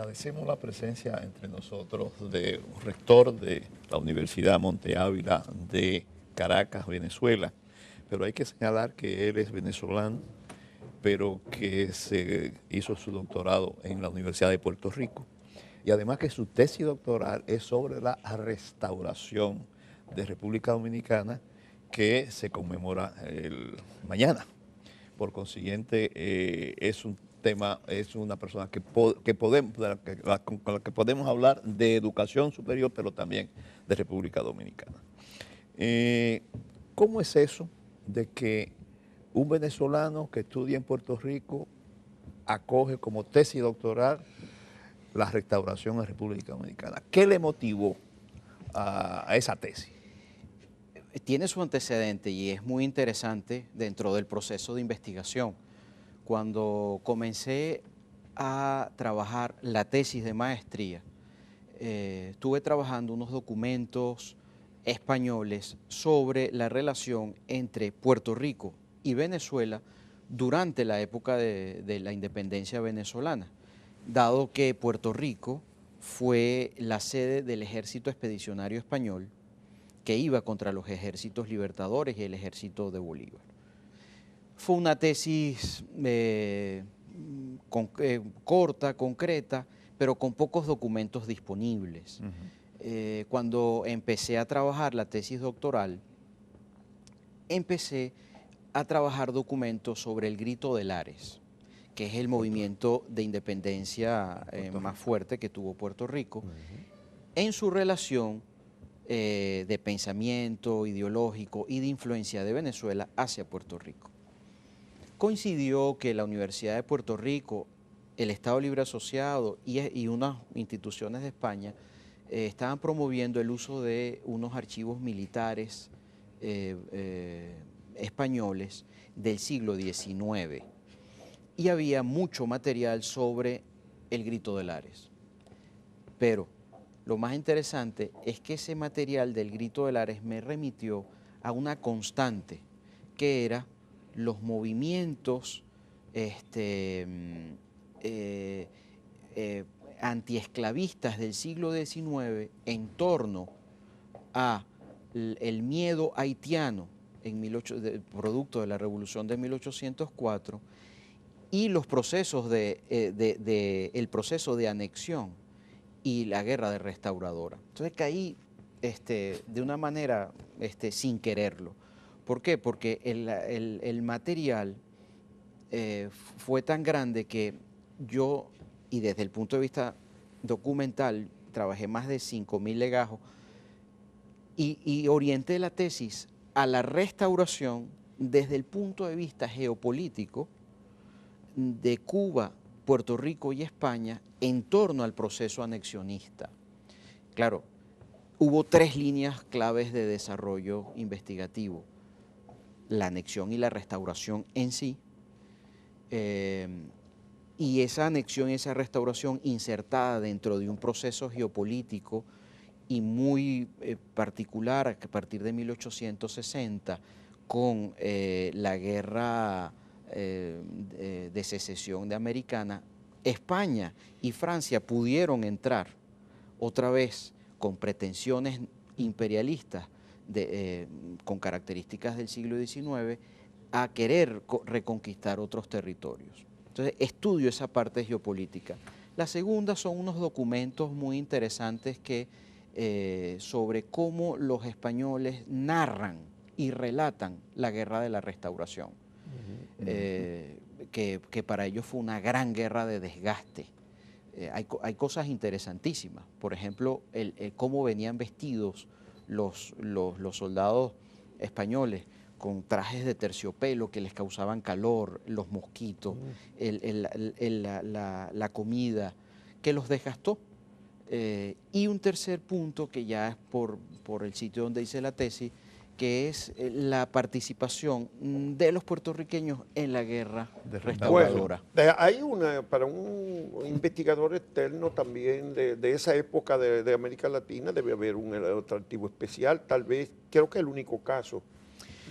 Agradecemos la presencia entre nosotros de un rector de la Universidad Monte Ávila de Caracas, Venezuela, pero hay que señalar que él es venezolano, pero que se hizo su doctorado en la Universidad de Puerto Rico, y además que su tesis doctoral es sobre la restauración de República Dominicana, que se conmemora mañana. Por consiguiente, es un tema, es una persona que podemos, con la que podemos hablar de educación superior, pero también de República Dominicana. ¿Cómo es eso de que un venezolano que estudia en Puerto Rico acoge como tesis doctoral la restauración en República Dominicana? ¿Qué le motivó a esa tesis? Tiene su antecedente y es muy interesante dentro del proceso de investigación. Cuando comencé a trabajar la tesis de maestría, estuve trabajando unos documentos españoles sobre la relación entre Puerto Rico y Venezuela durante la época de la independencia venezolana, dado que Puerto Rico fue la sede del ejército expedicionario español que iba contra los ejércitos libertadores y el ejército de Bolívar. Fue una tesis corta, concreta, pero con pocos documentos disponibles. Cuando empecé a trabajar la tesis doctoral, empecé a trabajar documentos sobre el Grito de Lares, que es el movimiento de independencia más fuerte que tuvo Puerto Rico, en su relación de pensamiento ideológico y de influencia de Venezuela hacia Puerto Rico. Coincidió que la Universidad de Puerto Rico, el Estado Libre Asociado y unas instituciones de España estaban promoviendo el uso de unos archivos militares españoles del siglo XIX, y había mucho material sobre el Grito de Lares. Pero lo más interesante es que ese material del Grito de Lares me remitió a una constante, que era los movimientos antiesclavistas del siglo XIX en torno a el miedo haitiano producto de la Revolución de 1804 y los procesos el proceso de anexión y la guerra de restauradora. Entonces caí de una manera sin quererlo. ¿Por qué? Porque el material fue tan grande que yo, y desde el punto de vista documental, trabajé más de 5.000 legajos y orienté la tesis a la restauración desde el punto de vista geopolítico de Cuba, Puerto Rico y España en torno al proceso anexionista. Claro, hubo 3 líneas claves de desarrollo investigativo: la anexión y la restauración en sí, y esa anexión y esa restauración insertada dentro de un proceso geopolítico y muy particular a partir de 1860 con la guerra de secesión de Americana. España y Francia pudieron entrar otra vez con pretensiones imperialistas con características del siglo XIX a querer reconquistar otros territorios. Entonces estudio esa parte geopolítica. La segunda son unos documentos muy interesantes sobre cómo los españoles narran y relatan la guerra de la Restauración, que para ellos fue una gran guerra de desgaste. Hay cosas interesantísimas, por ejemplo, cómo venían vestidos los soldados españoles con trajes de terciopelo que les causaban calor, los mosquitos, la comida, que los desgastó. Y un tercer punto, que ya es por el sitio donde hice la tesis, que es la participación de los puertorriqueños en la guerra restauradora. Bueno, hay para un investigador externo también de esa época de América Latina, debe haber un atractivo especial, tal vez, creo que es el único caso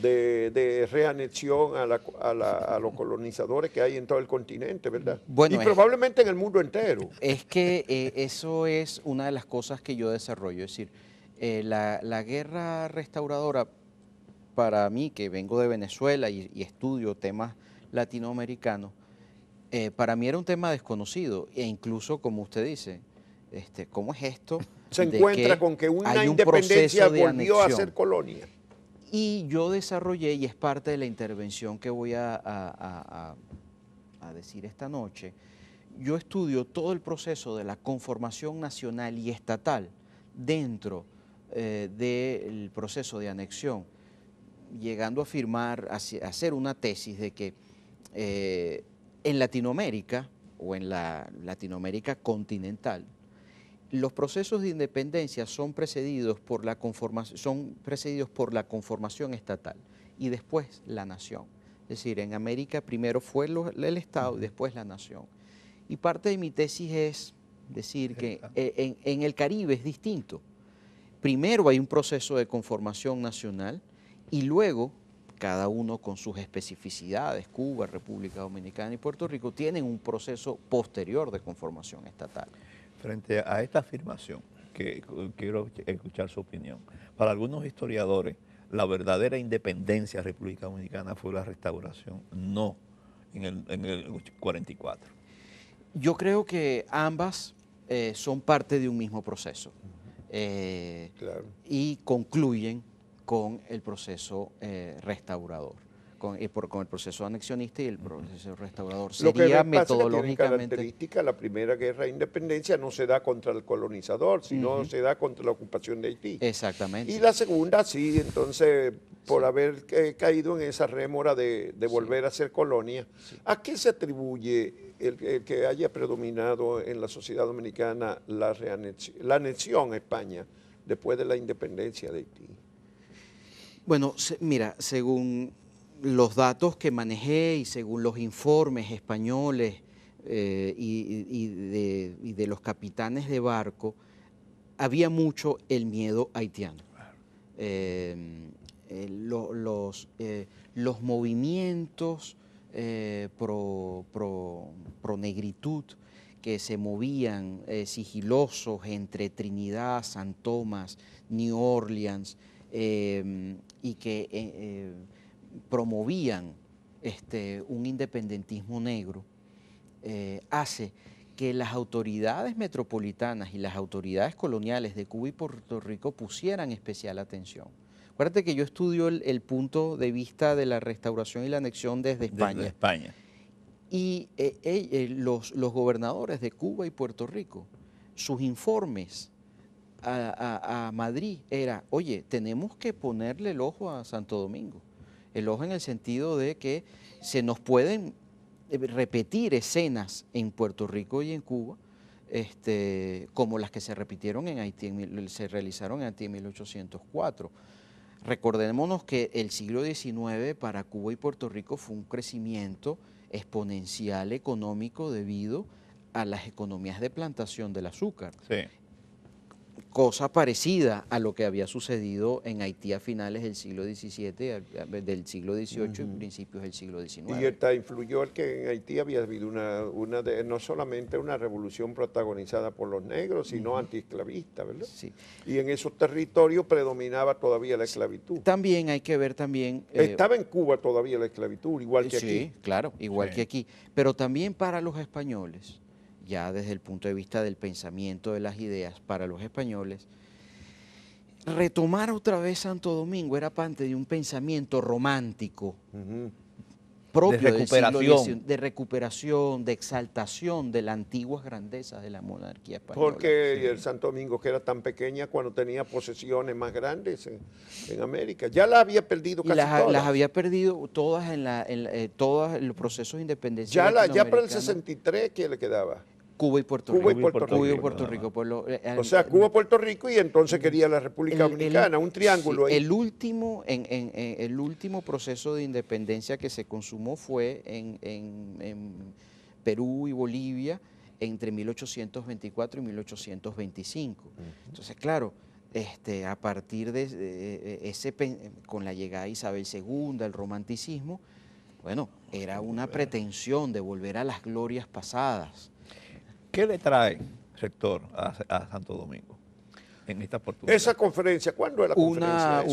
de reanexión a los colonizadores que hay en todo el continente, ¿verdad? Bueno, y probablemente en el mundo entero. Es que eso es una de las cosas que yo desarrollo, es decir, la guerra restauradora, para mí, que vengo de Venezuela y estudio temas latinoamericanos, para mí era un tema desconocido, e incluso, como usted dice, ¿cómo es esto? Se de encuentra que con que una hay un independencia proceso de volvió a anexión? ser colonia. Y yo desarrollé, y es parte de la intervención que voy a decir esta noche, yo estudio todo el proceso de la conformación nacional y estatal dentro del proceso de anexión, llegando a afirmar, a hacer una tesis de que en Latinoamérica, o en la Latinoamérica continental, los procesos de independencia son precedidos por la conformación estatal y después la nación. Es decir, en América primero fue el Estado y después la nación. Y parte de mi tesis es decir que en el Caribe es distinto. Primero hay un proceso de conformación nacional y luego cada uno con sus especificidades, Cuba, República Dominicana y Puerto Rico, tienen un proceso posterior de conformación estatal. Frente a esta afirmación, que quiero escuchar su opinión, para algunos historiadores, la verdadera independencia de la República Dominicana fue la restauración, no en el 44. Yo creo que ambas son parte de un mismo proceso Claro. y concluyen con el proceso restaurador, con el proceso anexionista y el proceso restaurador. Lo que Sería pasa es que tiene metodológicamente... característica, la primera guerra de independencia no se da contra el colonizador, sino se da contra la ocupación de Haití. Exactamente. Y la segunda sí, entonces, por haber caído en esa rémora de volver a ser colonia, ¿a qué se atribuye el que haya predominado en la sociedad dominicana la anexión a España después de la independencia de Haití? Bueno, mira, según los datos que manejé y según los informes españoles y de los capitanes de barco, había mucho el miedo haitiano. Los movimientos pro negritud que se movían sigilosos entre Trinidad, San Tomás, New Orleans, y que promovían un independentismo negro, hace que las autoridades metropolitanas y las autoridades coloniales de Cuba y Puerto Rico pusieran especial atención. Acuérdate que yo estudio el punto de vista de la restauración y la anexión desde España. Desde España. Y los gobernadores de Cuba y Puerto Rico, sus informes a Madrid era, oye, tenemos que ponerle el ojo a Santo Domingo. El ojo en el sentido de que se nos pueden repetir escenas en Puerto Rico y en Cuba, como las que se repitieron en Haití, se realizaron en Haití en 1804. Recordémonos que el siglo XIX para Cuba y Puerto Rico fue un crecimiento exponencial económico debido a las economías de plantación del azúcar. Sí. Cosa parecida a lo que había sucedido en Haití a finales del siglo XVII, del siglo XVIII y principios del siglo XIX. Y esta influyó el que en Haití había habido no solamente una revolución protagonizada por los negros, sino antiesclavista, ¿verdad? Sí. Y en esos territorios predominaba todavía la esclavitud. También hay que ver también... Estaba en Cuba todavía la esclavitud, igual que aquí. Sí, claro, igual que aquí. Pero también para los españoles, ya desde el punto de vista del pensamiento, de las ideas, para los españoles, retomar otra vez Santo Domingo era parte de un pensamiento romántico propio de recuperación. del siglo XIX, de recuperación, de exaltación de las antiguas grandezas de la monarquía española. Porque el Santo Domingo, que era tan pequeña cuando tenía posesiones más grandes en América, ya las había perdido casi todas. Las había perdido todas en todos los procesos de independencia. Ya para el 63, ¿qué le quedaba? Cuba y Puerto Rico. Cuba y Puerto Rico. O sea, Cuba, Puerto Rico y entonces quería la República Dominicana, un triángulo ahí. El último proceso de independencia que se consumó fue en Perú y Bolivia entre 1824 y 1825. Entonces, claro, a partir de con la llegada de Isabel II, el romanticismo, bueno, era una pretensión de volver a las glorias pasadas. ¿Qué le trae, rector, a Santo Domingo en esta oportunidad? Esa conferencia, ¿cuándo es la conferencia?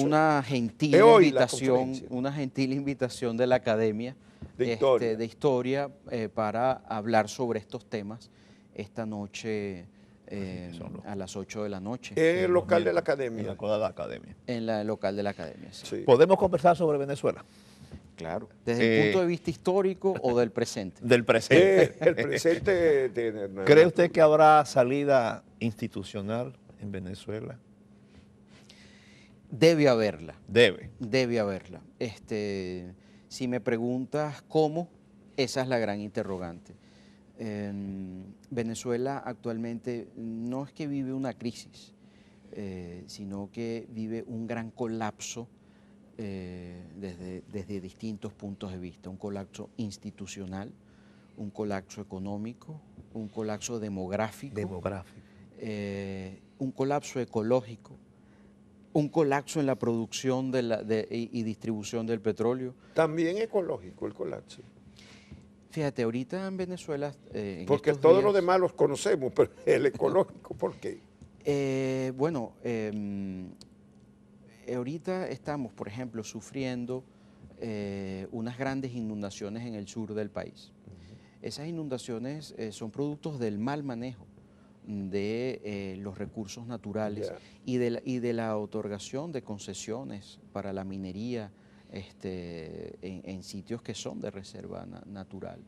Una gentil invitación de la Academia de Historia para hablar sobre estos temas esta noche a las 8 de la noche. En el local de la Academia. En el local de la Academia. En el local de la Academia, sí. Sí. ¿Podemos conversar sobre Venezuela? Claro. ¿Desde el punto de vista histórico o del presente? Del presente. El presente de ¿Cree usted que habrá salida institucional en Venezuela? Debe haberla. Debe haberla. Si me preguntas cómo, esa es la gran interrogante. Venezuela actualmente no es que vive una crisis, sino que vive un gran colapso desde distintos puntos de vista. Un colapso institucional, un colapso económico, un colapso demográfico. Un colapso ecológico, un colapso en la producción y distribución del petróleo. También ecológico el colapso. Fíjate, ahorita en Venezuela... porque todos los demás los conocemos, pero el ecológico, ¿por qué? Ahorita estamos, por ejemplo, sufriendo unas grandes inundaciones en el sur del país. Esas inundaciones son productos del mal manejo de los recursos naturales y de la otorgación de concesiones para la minería en sitios que son de reserva natural.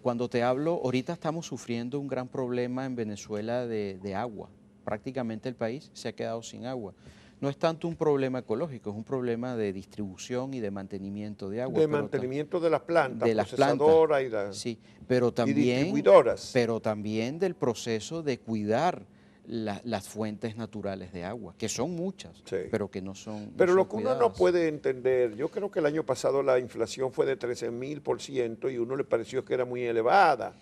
Cuando te hablo, ahorita estamos sufriendo un gran problema en Venezuela de agua. Prácticamente el país se ha quedado sin agua. No es tanto un problema ecológico, es un problema de distribución y de mantenimiento de agua. De mantenimiento de las plantas, de las procesadoras sí, pero también, y distribuidoras. Pero también del proceso de cuidar las fuentes naturales de agua, que son muchas, sí, pero que no son Pero no lo son que cuidadas. uno no puede entender, yo creo que el año pasado la inflación fue de 13.000% y a uno le pareció que era muy elevada.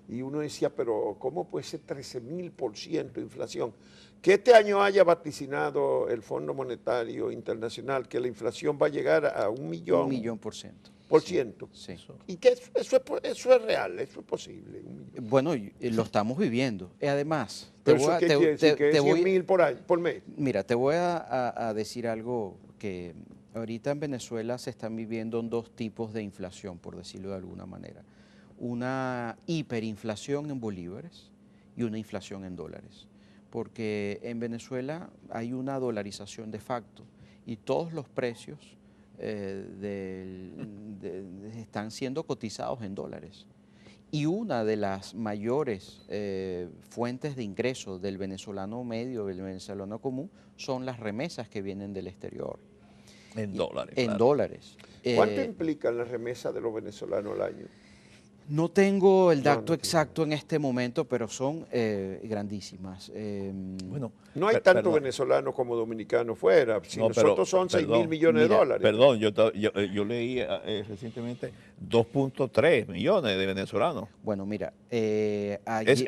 Y uno decía, pero ¿cómo puede ser 13.000% de inflación? Que este año haya vaticinado el Fondo Monetario Internacional que la inflación va a llegar a 1 millón. 1 %. ¿Por Sí, ciento? sí. Y que eso es real, eso es posible. 1 millón. Bueno, lo estamos viviendo. Además, ¿Pero eso qué quiere decir? ¿Que es 100.000 por mes? Mira, te voy a decir algo que ahorita en Venezuela se están viviendo dos tipos de inflación, por decirlo de alguna manera. Una hiperinflación en bolívares y una inflación en dólares. Porque en Venezuela hay una dolarización de facto y todos los precios están siendo cotizados en dólares. Y una de las mayores fuentes de ingresos del venezolano medio, del venezolano común, son las remesas que vienen del exterior. En dólares. En claro. dólares. ¿Cuánto implican las remesas de los venezolanos al año? No tengo el dato exacto en este momento, pero son grandísimas. Bueno, no hay tanto venezolanos como dominicanos fuera. Si nosotros son 6.000 millones de dólares. Perdón, yo leí recientemente 2.3 millones de venezolanos. Bueno, mira, ese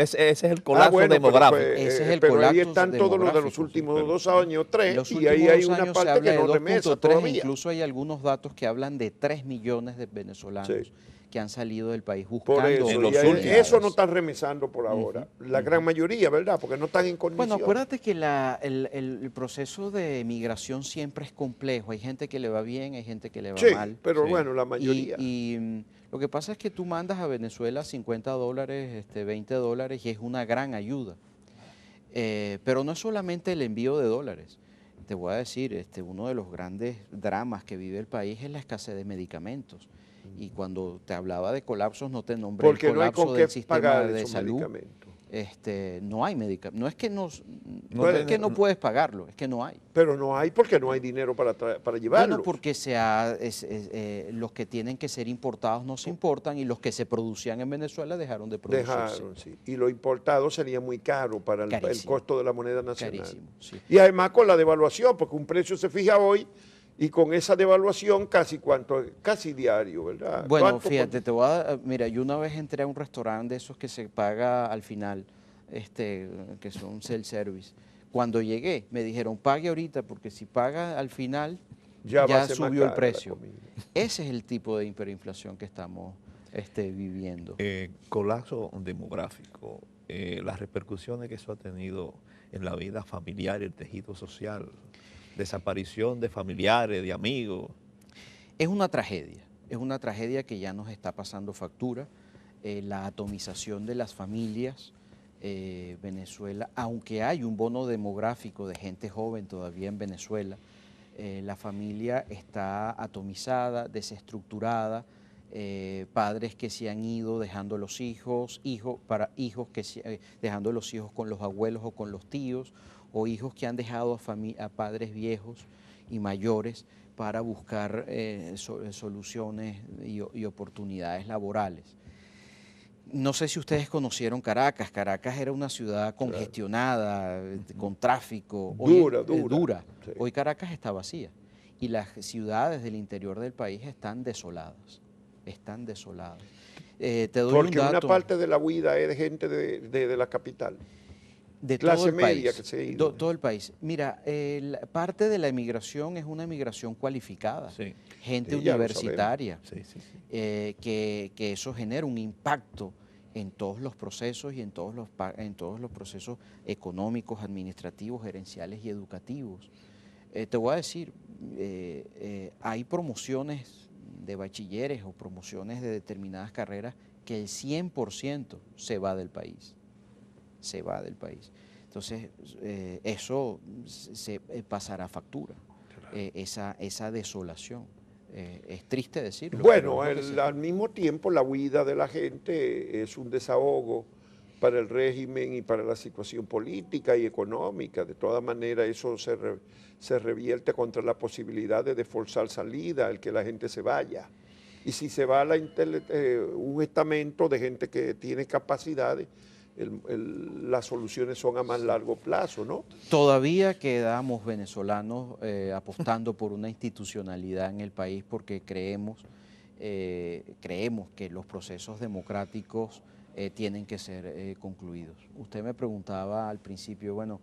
es el colapso demográfico. Ese es el pero colapso ahí están todos los de los últimos 2 años, 3, y ahí hay una parte que no remesa todavía. Incluso hay algunos datos que hablan de 3 millones de venezolanos. Sí, que han salido del país buscando. Por eso, eso no están remesando por ahora. La gran mayoría, ¿verdad? Porque no están en condiciones. Bueno, acuérdate que el proceso de migración siempre es complejo. Hay gente que le va bien, hay gente que le va mal. Pero bueno, la mayoría. Y lo que pasa es que tú mandas a Venezuela $50, $20 y es una gran ayuda. Pero no es solamente el envío de dólares. Te voy a decir, uno de los grandes dramas que vive el país es la escasez de medicamentos. Y cuando te hablaba de colapsos, no te nombré porque el colapso no hay del sistema de salud. No hay medicamentos. No es que no puedes pagarlo, es que no hay. Pero no hay porque no hay dinero para llevarlo. Bueno, porque los que tienen que ser importados no se importan y los que se producían en Venezuela dejaron de producirse. Sí. Y lo importado sería muy caro para el costo de la moneda nacional. Carísimo, sí. Y además con la devaluación, porque un precio se fija hoy y con esa devaluación casi diario, ¿verdad? Bueno, fíjate, mira, yo una vez entré a un restaurante de esos que se paga al final, que son self-service, Cuando llegué, me dijeron, pague ahorita, porque si paga al final, Ya va a ya ser más subió el cara la precio. comida. Ese es el tipo de hiperinflación que estamos viviendo. Colapso demográfico, las repercusiones que eso ha tenido en la vida familiar, el tejido social, desaparición de familiares, de amigos. Es una tragedia que ya nos está pasando factura, la atomización de las familias. Venezuela, aunque hay un bono demográfico de gente joven todavía en Venezuela, la familia está atomizada, desestructurada, padres que se han ido dejando los hijos, dejando los hijos con los abuelos o con los tíos, o hijos que han dejado a padres viejos y mayores para buscar soluciones y oportunidades laborales. No sé si ustedes conocieron Caracas. Caracas era una ciudad congestionada, con tráfico. Dura. Sí. Hoy Caracas está vacía y las ciudades del interior del país están desoladas. Están desoladas. Te doy Porque un dato. una parte de la huida es de gente de la capital. De clase todo el media país, que se ha ido. todo el país. Mira, parte de la emigración es una emigración cualificada, Sí. gente Sí, ya lo universitaria, Sí, sí, sí. que eso genera un impacto en todos los procesos y en todos los procesos económicos, administrativos, gerenciales y educativos. Te voy a decir, hay promociones de bachilleres o promociones de determinadas carreras que el 100% se va del país. Entonces, eso se pasará factura, esa desolación. Es triste decirlo. Bueno, pero es lo que al mismo tiempo la huida de la gente es un desahogo para el régimen y para la situación política y económica. De todas maneras, eso se revierte contra la posibilidad de forzar salida, el que la gente se vaya. Y si se va un estamento de gente que tiene capacidades, las soluciones son a más largo plazo, ¿no? Todavía quedamos venezolanos apostando por una institucionalidad en el país porque creemos que los procesos democráticos tienen que ser concluidos. Usted me preguntaba al principio, bueno,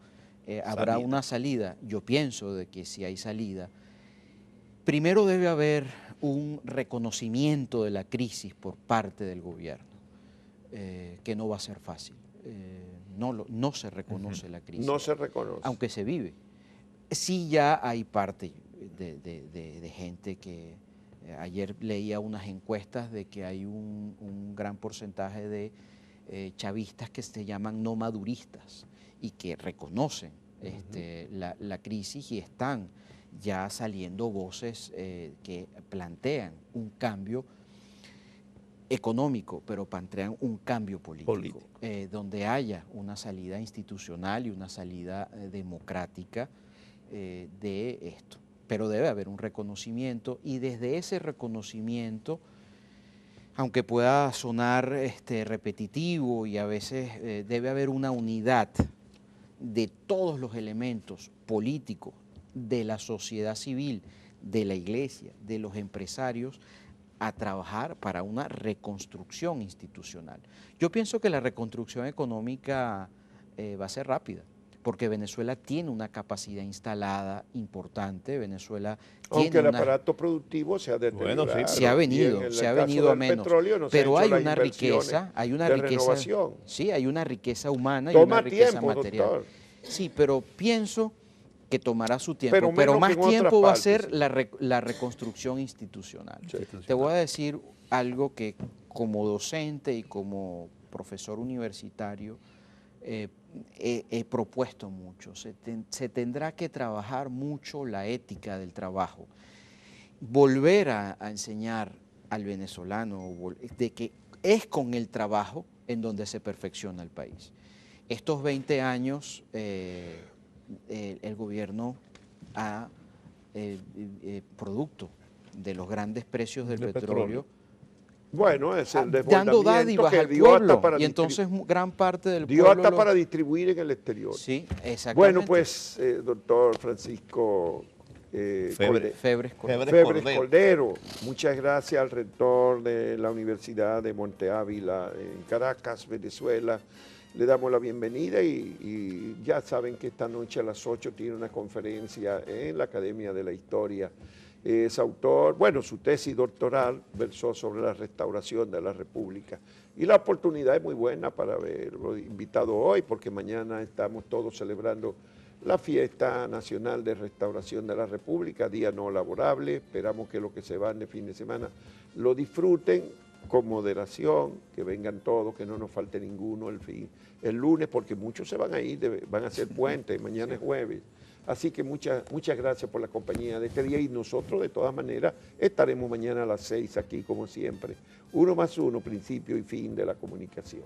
¿habrá una salida? Yo pienso de que si hay salida, primero debe haber un reconocimiento de la crisis por parte del gobierno, que no va a ser fácil. No se reconoce la crisis. No se reconoce. Aunque se vive. Sí ya hay parte de gente que... ayer leía unas encuestas de que hay un gran porcentaje de chavistas que se llaman no maduristas y que reconocen la crisis y están ya saliendo voces que plantean un cambio económico, pero plantean un cambio político. Donde haya una salida institucional y una salida democrática de esto. Pero debe haber un reconocimiento y desde ese reconocimiento, aunque pueda sonar repetitivo y a veces debe haber una unidad de todos los elementos políticos, de la sociedad civil, de la iglesia, de los empresarios, a trabajar para una reconstrucción institucional. Yo pienso que la reconstrucción económica va a ser rápida, porque Venezuela tiene una capacidad instalada importante. Venezuela aunque tiene el aparato productivo se ha deteriorado. Bueno, sí, se ha venido a menos, pero hay una riqueza, renovación. Sí, hay una riqueza humana y Toma una riqueza tiempo, material. doctor. Sí, pero pienso que tomará su tiempo, pero más tiempo va a ser sí. la reconstrucción institucional. Sí. Te voy a decir algo que como docente y como profesor universitario he propuesto mucho. Se tendrá que trabajar mucho la ética del trabajo. Volver a enseñar al venezolano de que es con el trabajo en donde se perfecciona el país. Estos 20 años el gobierno ha, producto de los grandes precios del petróleo, bueno, es el dando dádivas que al dio pueblo, hasta para y entonces gran parte del dio pueblo... hasta para distribuir en el exterior. Sí, exactamente. Bueno, pues, doctor Francisco Febres Cordero, muchas gracias al rector de la Universidad de Monte Ávila en Caracas, Venezuela, le damos la bienvenida y ya saben que esta noche a las 8 tiene una conferencia en la Academia de la Historia. Es autor, bueno, su tesis doctoral versó sobre la restauración de la República. Y la oportunidad es muy buena para haberlo invitado hoy, porque mañana estamos todos celebrando la fiesta nacional de restauración de la República, día no laborable. Esperamos que los que se van de fin de semana lo disfruten con moderación, que vengan todos, que no nos falte ninguno el lunes, porque muchos se van a ir, van a hacer puente, mañana es jueves. Así que muchas gracias por la compañía de este día y nosotros de todas maneras estaremos mañana a las 6 aquí como siempre. 1+1, principio y fin de la comunicación.